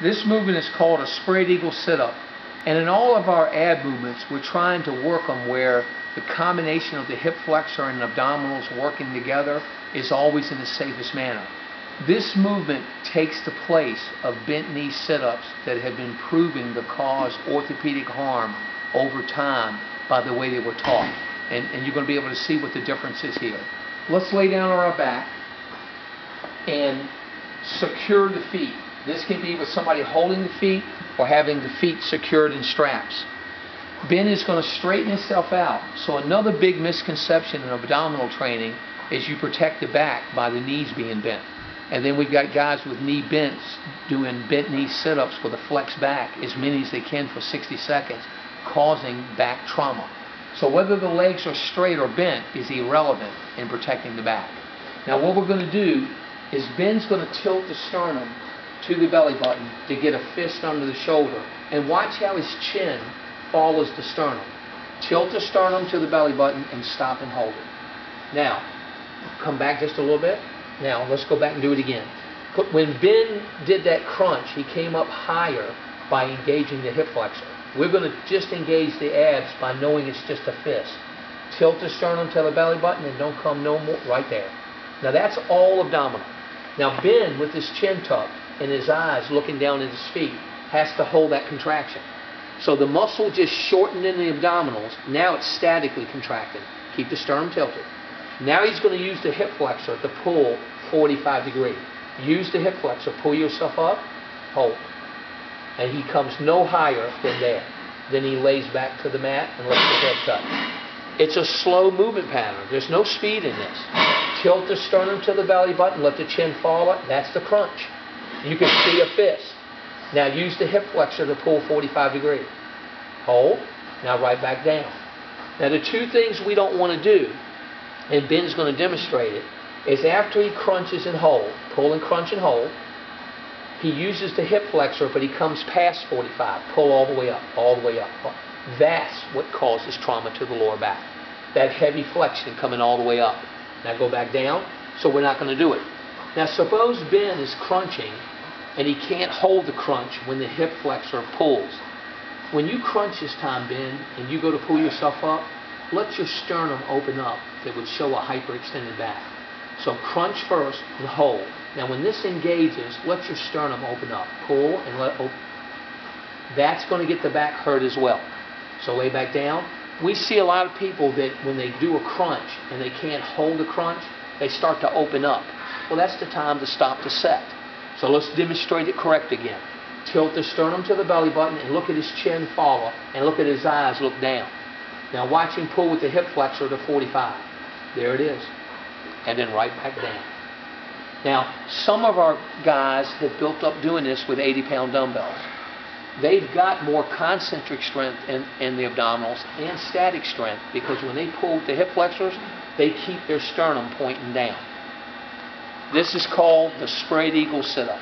This movement is called a spread eagle sit-up. And in all of our ab movements, we're trying to work them where the combination of the hip flexor and abdominals working together is always in the safest manner. This movement takes the place of bent knee sit-ups that have been proven to cause orthopedic harm over time by the way they were taught. And you're going to be able to see what the difference is here. Let's lay down on our back and secure the feet. This can be with somebody holding the feet or having the feet secured in straps. Ben is going to straighten himself out. So another big misconception in abdominal training is you protect the back by the knees being bent. And then we've got guys with knee bents doing bent knee sit-ups with a flex back as many as they can for 60 seconds, causing back trauma. So whether the legs are straight or bent is irrelevant in protecting the back. Now what we're going to do is Ben's going to tilt the sternum to the belly button to get a fist under the shoulder. And watch how his chin follows the sternum. Tilt the sternum to the belly button and stop and hold it. Now, come back just a little bit. Now, let's go back and do it again. When Ben did that crunch, he came up higher by engaging the hip flexor. We're going to just engage the abs by knowing it's just a fist. Tilt the sternum to the belly button and don't come no more, right there. Now that's all abdominal. Now Ben, with his chin tucked and his eyes looking down at his feet, has to hold that contraction. So the muscle just shortened in the abdominals. Now it's statically contracted. Keep the sternum tilted. Now he's going to use the hip flexor to pull 45 degrees. Use the hip flexor. Pull yourself up. Hold. And he comes no higher than there. Then he lays back to the mat and lets the head cut. It's a slow movement pattern. There's no speed in this. Tilt the sternum to the belly button. Let the chin fall up. That's the crunch. You can see a fist. Now use the hip flexor to pull 45 degrees. Hold. Now right back down. Now the two things we don't want to do, and Ben's going to demonstrate it, is after he crunches and hold, pull and crunch and hold, he uses the hip flexor, but he comes past 45. Pull all the way up, all the way up. That's what causes trauma to the lower back. That heavy flexion coming all the way up. Now go back down, so we're not going to do it. Now suppose Ben is crunching and he can't hold the crunch when the hip flexor pulls. When you crunch this time, Ben, and you go to pull yourself up, let your sternum open up. That would show a hyperextended back. So crunch first and hold. Now when this engages, let your sternum open up. Pull and let open. That's going to get the back hurt as well. So lay back down. We see a lot of people that when they do a crunch and they can't hold the crunch, they start to open up. Well, that's the time to stop the set. So let's demonstrate it correct again. Tilt the sternum to the belly button and look at his chin follow and look at his eyes look down. Now watch him pull with the hip flexor to 45. There it is. And then right back down. Now, some of our guys have built up doing this with 80-pound dumbbells. They've got more concentric strength in the abdominals and static strength because when they pull with the hip flexors, they keep their sternum pointing down. This is called the spread eagle sit-up.